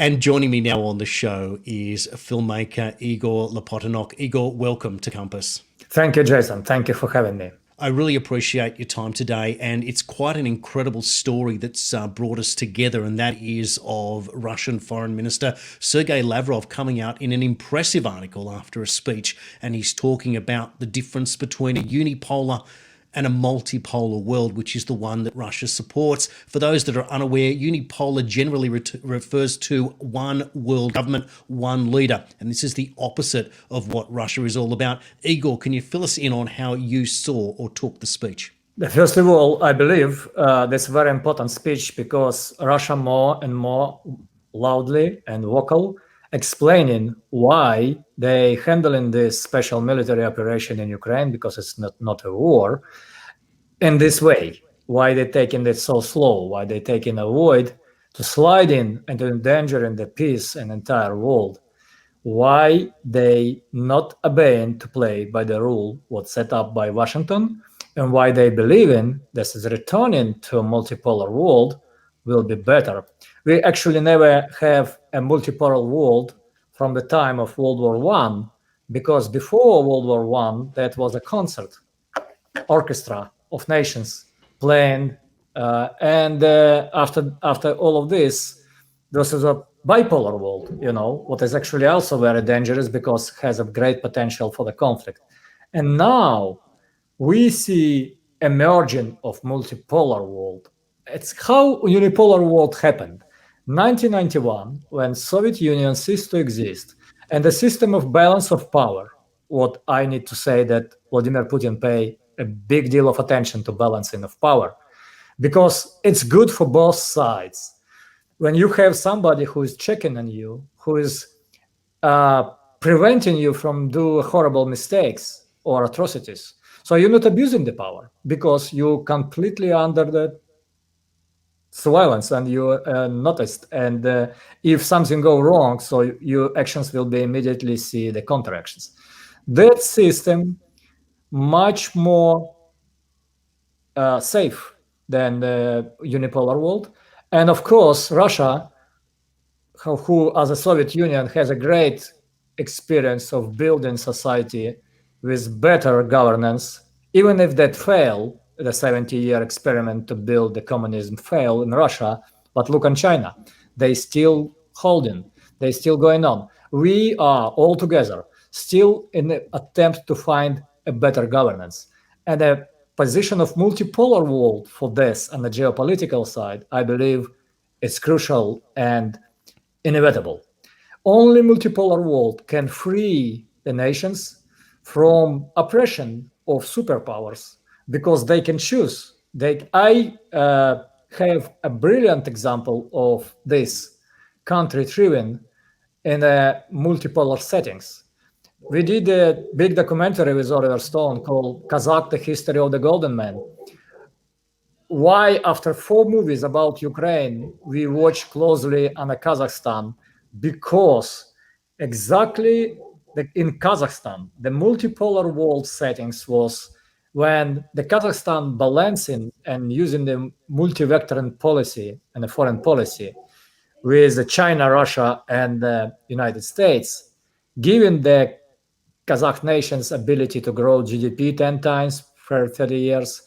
And joining me now on the show is filmmaker Igor Lopatonok. Igor, welcome to Compass. Thank you, Jason. Thank you for having me. I really appreciate your time today, and it's quite an incredible story that's brought us together, and that is of Russian Foreign Minister Sergey Lavrov coming out in an impressive article after a speech, and he's talking about the difference between a unipolar and a multipolar world, which is the one that Russia supports. For those that are unaware, unipolar generally refers to one world government, one leader. And this is the opposite of what Russia is all about. Igor, can you fill us in on how you saw or took the speech? First of all, I believe that's a very important speech because Russia more and more loudly and vocal explaining why they handling this special military operation in Ukraine, because it's not a war, in this way, why they're taking it so slow, why they're taking a void to slide in and to endangering the peace and entire world, why they not obeying to play by the rule what's set up by Washington, and why they believe in this is returning to a multipolar world will be better. We actually never have a multipolar world from the time of World War One, because before World War One, that was a concert orchestra of nations playing, and after all of this, this is a bipolar world, what is actually also very dangerous because it has a great potential for the conflict. And now we see emerging of multipolar world. It's how unipolar world happened. 1991, when Soviet Union ceased to exist, and the system of balance of power, what I need to say that Vladimir Putin pay a big deal of attention to balancing of power, because it's good for both sides. When you have somebody who is checking on you, who is preventing you from doing horrible mistakes or atrocities, so you're not abusing the power because you're completely under the surveillance and you noticed. And if something go wrong, so your actions will be immediately see the counteractions. That system much more safe than the unipolar world. And of course, Russia, who as a Soviet Union has a great experience of building society with better governance, even if that failed, the 70-year experiment to build the communism failed in Russia, but look on China, they still holding, they still going on. We are all together still in the attempt to find a better governance. And a position of multipolar world for this on the geopolitical side, I believe is crucial and inevitable. Only multipolar world can free the nations from oppression of superpowers because they can choose. I have a brilliant example of this country thriving in a multipolar settings. We did a big documentary with Oliver Stone called Kazakh, the History of the Golden Man. Why, after 4 movies about Ukraine, we watch closely on Kazakhstan? Because exactly in Kazakhstan, the multipolar world settings was when the Kazakhstan balancing and using the multi-vectoring policy and the foreign policy with China, Russia, and the United States, giving the Kazakh nation's ability to grow GDP 10 times for 30 years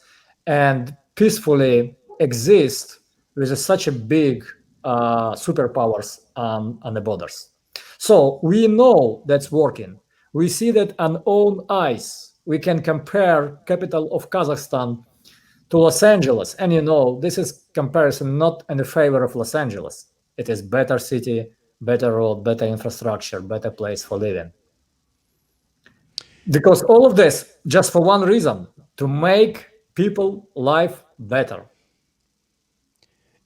and peacefully exist with such a big superpowers on the borders. So we know that's working. We see that on own eyes. We can compare capital of Kazakhstan to Los Angeles. And this is comparison not in the favor of Los Angeles. It is better city, better road, better infrastructure, better place for living. Because all of this just for one reason, to make people life better.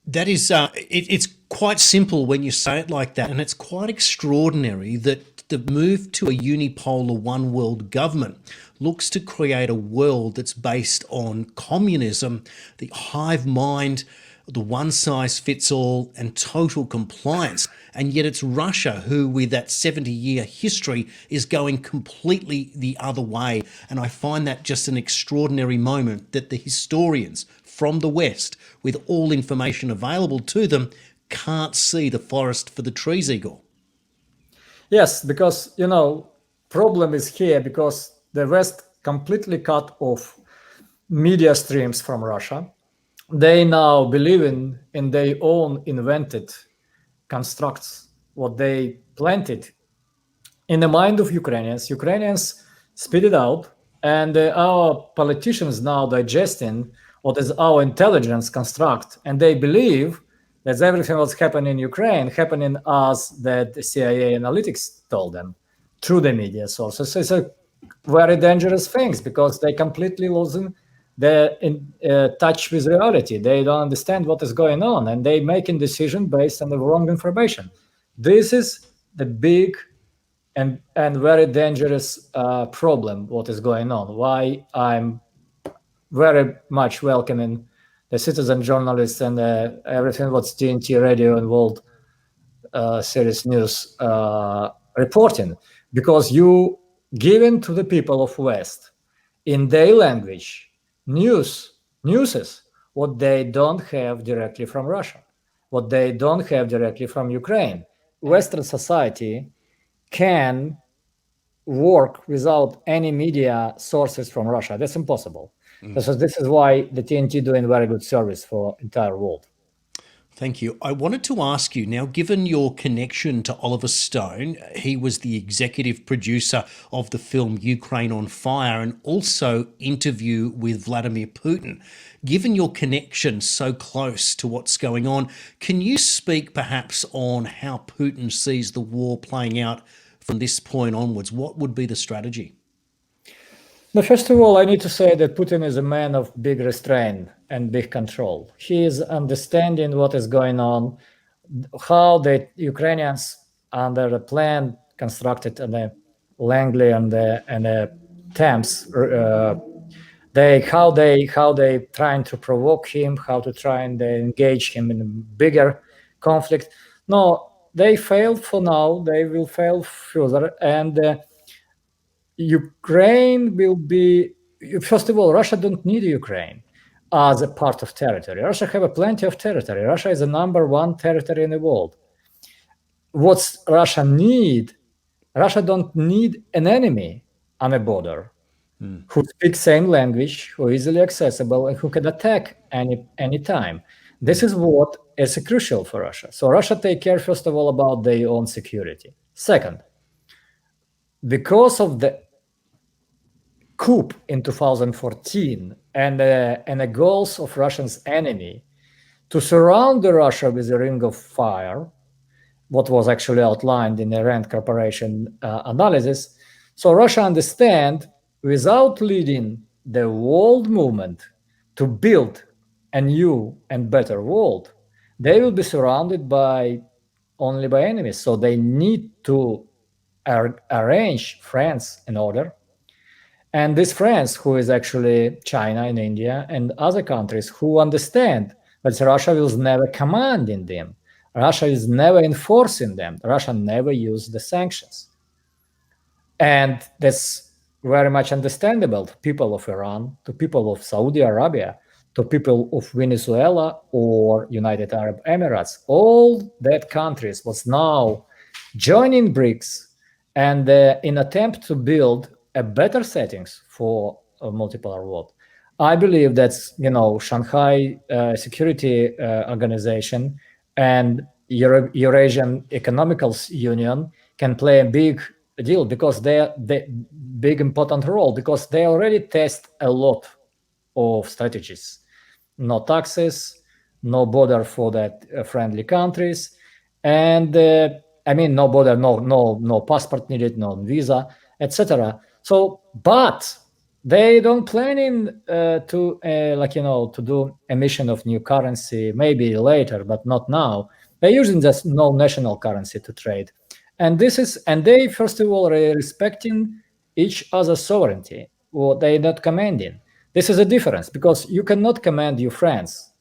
That is, it's quite simple when you say it like that, and it's quite extraordinary that the move to a unipolar one world government looks to create a world that's based on communism, the hive mind, the one size fits all, and total compliance. And yet it's Russia who, with that 70-year history, is going completely the other way. And I find that just an extraordinary moment that the historians from the West, with all information available to them, can't see the forest for the trees, Igor. Yes, because problem is here because the West completely cut off media streams from Russia. They now believe in their own invented constructs, what they planted in the mind of Ukrainians. Ukrainians spit it out, and our politicians now digesting what is our intelligence construct, and they believe that everything what's happening in Ukraine happening as that the CIA analytics told them through the media sources. It's a very dangerous things because they completely losing their touch with reality. They don't understand what is going on, and they making decision based on the wrong information. This is the big and very dangerous problem what is going on. Why I'm very much welcoming the citizen journalists and everything what's TNT radio and World Series News reporting, because you given to the people of West in their language newses what they don't have directly from Russia, what they don't have directly from Ukraine. Western society can work without any media sources from Russia. That's impossible. So this is why the TNT doing very good service for entire world. Thank you. I wanted to ask you now, given your connection to Oliver Stone, he was the executive producer of the film Ukraine on Fire and also Interview with Vladimir Putin. Given your connection so close to what's going on, can you speak perhaps on how Putin sees the war playing out from this point onwards? What would be the strategy? But first of all, I need to say that Putin is a man of big restraint and big control. He is understanding what is going on, how the Ukrainians under the plan constructed and the Langley and the Thames, how they trying to provoke him, how to try and engage him in a bigger conflict. No, they failed for now. They will fail further, and Ukraine will be. First of all, Russia don't need Ukraine as a part of territory. Russia have a plenty of territory. Russia is the number one territory in the world. What's Russia need? Russia don't need an enemy on a border who speaks same language, who is easily accessible, and who can attack any time. This is what is crucial for Russia. So Russia take care, first of all, about their own security. Second, because of the coup in 2014 and the goals of Russia's enemy to surround Russia with a ring of fire, what was actually outlined in the Rand Corporation analysis. So Russia understand without leading the world movement to build a new and better world, they will be surrounded only by enemies. So they need to arrange friends in order. And these friends, who is actually China and India and other countries, who understand that Russia will never commanding them. Russia is never enforcing them. Russia never used the sanctions. And that's very much understandable to people of Iran, to people of Saudi Arabia, to people of Venezuela or United Arab Emirates. All that countries was now joining BRICS and in attempt to build a better settings for a multipolar world. I believe that's Shanghai Security Organization and Eurasian Economical Union can play a big deal because they're the big important role because they already test a lot of strategies. No taxes, no border for that friendly countries, and no border, no passport needed, no visa, etc. So, but they don't planning to do emission of new currency maybe later, but not now. They're using just no national currency to trade, and they first of all are respecting each other's sovereignty, or they're not commanding. This is a difference because you cannot command your friends.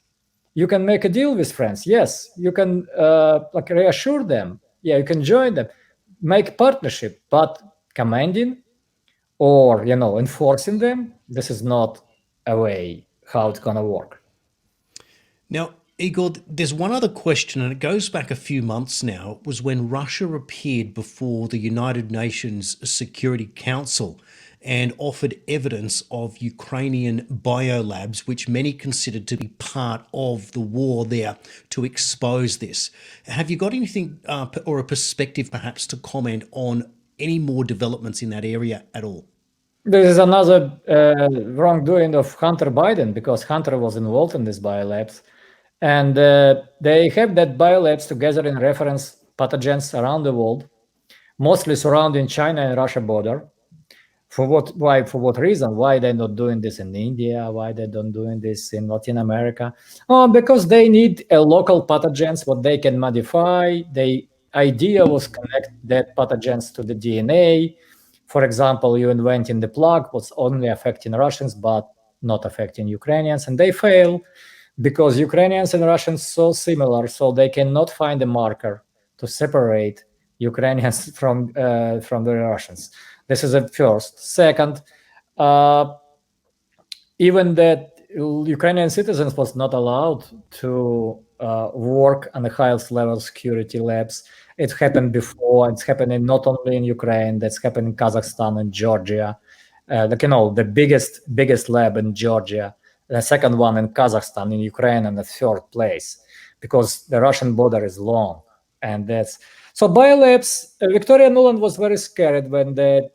You can make a deal with friends. Yes, you can reassure them. Yeah, you can join them, make partnership, but commanding or enforcing them, this is not a way how it's gonna work. Now, Igor, there's one other question, and it goes back a few months now. It was when Russia appeared before the United Nations Security Council and offered evidence of Ukrainian biolabs, which many considered to be part of the war there, to expose this. Have you got anything or a perspective perhaps to comment on any more developments in that area at all? This is another wrongdoing of Hunter Biden, because Hunter was involved in these biolabs. And they have that biolabs to gather and reference pathogens around the world, mostly surrounding China and Russia border. For what? Why? For what reason? Why they're not doing this in India? Why they don't doing this in Latin America? Oh, because they need a local pathogens what they can modify. The idea was connect that pathogens to the DNA. For example, you inventing the plug was only affecting Russians but not affecting Ukrainians, and they fail because Ukrainians and Russians so similar, so they cannot find a marker to separate Ukrainians from the Russians. This is a first. Second, even that Ukrainian citizens was not allowed to work on the highest level security labs. It happened before. It's happening not only in Ukraine. That's happened in Kazakhstan and Georgia. The biggest lab in Georgia, the second one in Kazakhstan, in Ukraine, and the third place, because the Russian border is long, and that's so. Biolabs. Victoria Nuland was very scared when the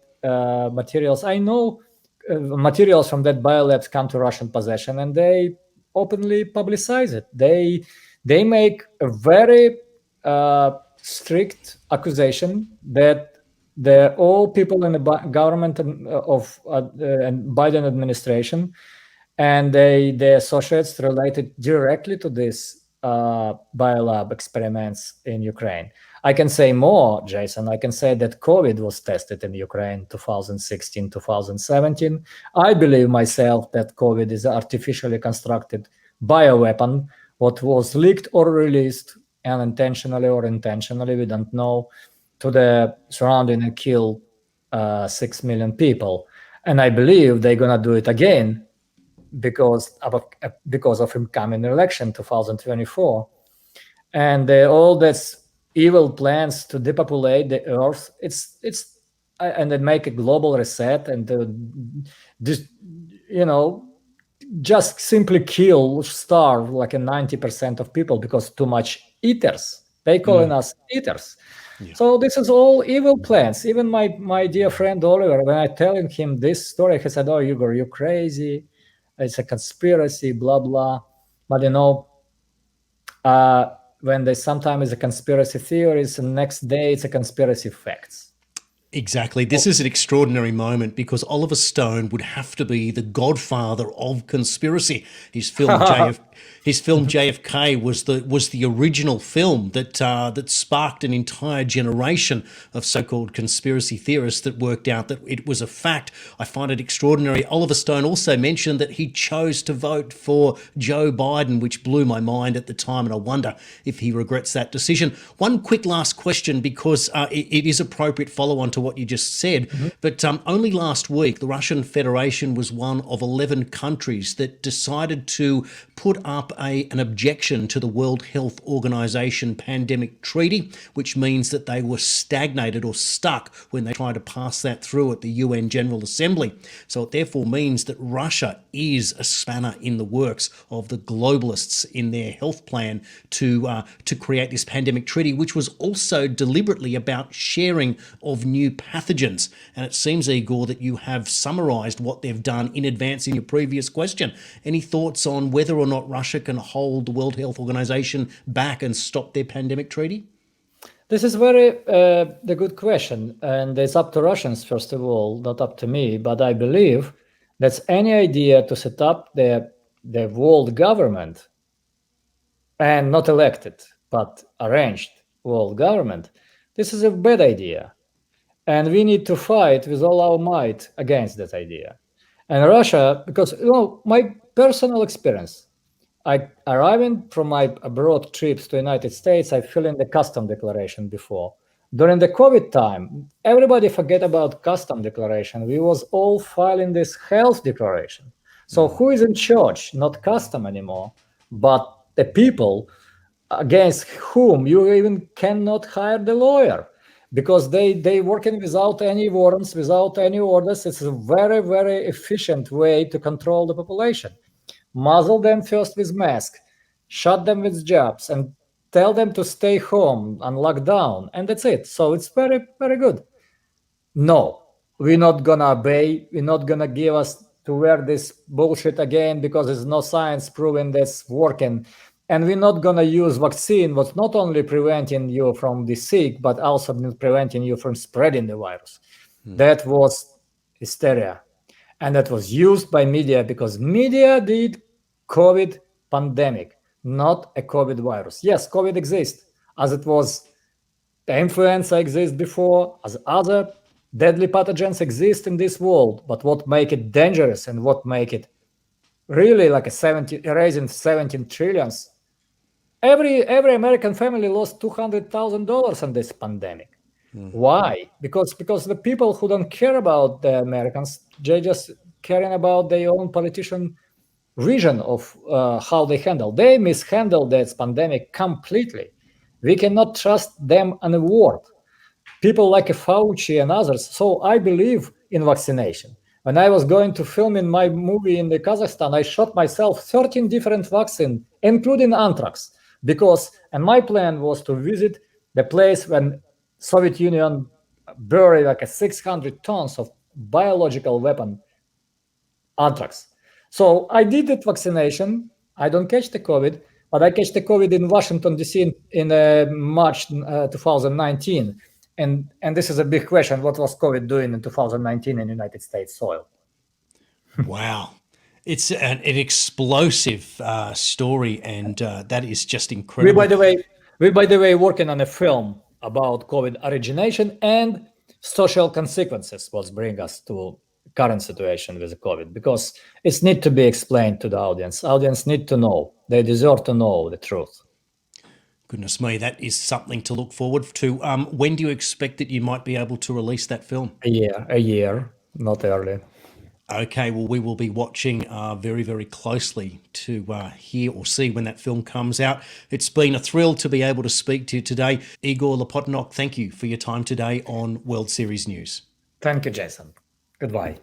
materials. I know materials from that biolabs come to Russian possession, and they openly publicize it. They make a very strict accusation that all people in the government and Biden administration and the associates related directly to this biolab experiments in Ukraine. I can say more, Jason. I can say that COVID was tested in Ukraine 2016, 2017. I believe myself that COVID is an artificially constructed bioweapon, what was leaked or released unintentionally or intentionally, we don't know, to the surrounding and kill 6 million people. And I believe they're going to do it again because of incoming election 2024. And all this evil plans to depopulate the earth, and they make a global reset and just simply kill, starve like a 90% of people because too much eaters. They calling us eaters. Yeah. So this is all evil plans. Even my dear friend Oliver, when I telling him this story, he said, "Oh, Igor, you're crazy. It's a conspiracy, blah blah." But when they sometimes is a conspiracy theories, the next day it's a conspiracy facts. Exactly. This is an extraordinary moment because Oliver Stone would have to be the godfather of conspiracy. His film JFK was the original film that sparked an entire generation of so-called conspiracy theorists that worked out that it was a fact. I find it extraordinary. Oliver Stone also mentioned that he chose to vote for Joe Biden, which blew my mind at the time, and I wonder if he regrets that decision. One quick last question, because it is appropriate follow-on to what you just said, but only last week the Russian Federation was one of 11 countries that decided to put up an objection to the World Health Organization pandemic treaty, which means that they were stagnated or stuck when they tried to pass that through at the UN General Assembly. So it therefore means that Russia is a spanner in the works of the globalists in their health plan to create this pandemic treaty, which was also deliberately about sharing of new pathogens. And it seems, Igor, that you have summarized what they've done in advance in your previous question. Any thoughts on whether or not Russia can hold the World Health Organization back and stop their pandemic treaty? This is very the good question. And it's up to Russians, first of all, not up to me. But I believe that's any idea to set up the world government, and not elected, but arranged world government. This is a bad idea. And we need to fight with all our might against that idea. And Russia, because my personal experience, I arriving from my abroad trips to United States, I fill in the custom declaration before. During the COVID time, everybody forget about custom declaration. We was all filing this health declaration. So who is in charge? Not custom anymore, but the people against whom you even cannot hire the lawyer, because they working without any warrants, without any orders. It's a very, very efficient way to control the population. Muzzle them first with masks, shut them with jobs, and tell them to stay home and lock down, and that's it. So it's very, very good. No, we're not gonna obey. We're not gonna give us to wear this bullshit again because there's no science proving that's working. And we're not gonna use vaccine what's not only preventing you from the sick, but also preventing you from spreading the virus. That was hysteria. And that was used by media because media did COVID pandemic, not a COVID virus. Yes, COVID exists, as it was the influenza exists before, as other deadly pathogens exist in this world. But what make it dangerous and what make it really like erasing 17 trillions? Every American family lost $200,000 on this pandemic. Why? Because the people who don't care about the Americans, they just caring about their own politician vision of how they handle. They mishandled this pandemic completely. We cannot trust them on a word. People like Fauci and others. So I believe in vaccination. When I was going to film in my movie in the Kazakhstan, I shot myself 13 different vaccines, including anthrax, and my plan was to visit the place when Soviet Union buried like 600 tons of biological weapon, anthrax. So I did that vaccination. I don't catch the COVID, but I catch the COVID in Washington, D.C. in March 2019. And this is a big question. What was COVID doing in 2019 in United States soil? Wow. It's an explosive story, and that is just incredible. We, by the way, working on a film about COVID origination and social consequences, what bring us to current situation with COVID, because it's need to be explained to the audience. Audience need to know. They deserve to know the truth. Goodness me, that is something to look forward to. When do you expect that you might be able to release that film? A year, not early. Okay, well, we will be watching very, very closely to hear or see when that film comes out. It's been a thrill to be able to speak to you today. Igor Lopatonok, thank you for your time today on World Series News. Thank you, Jason. Goodbye.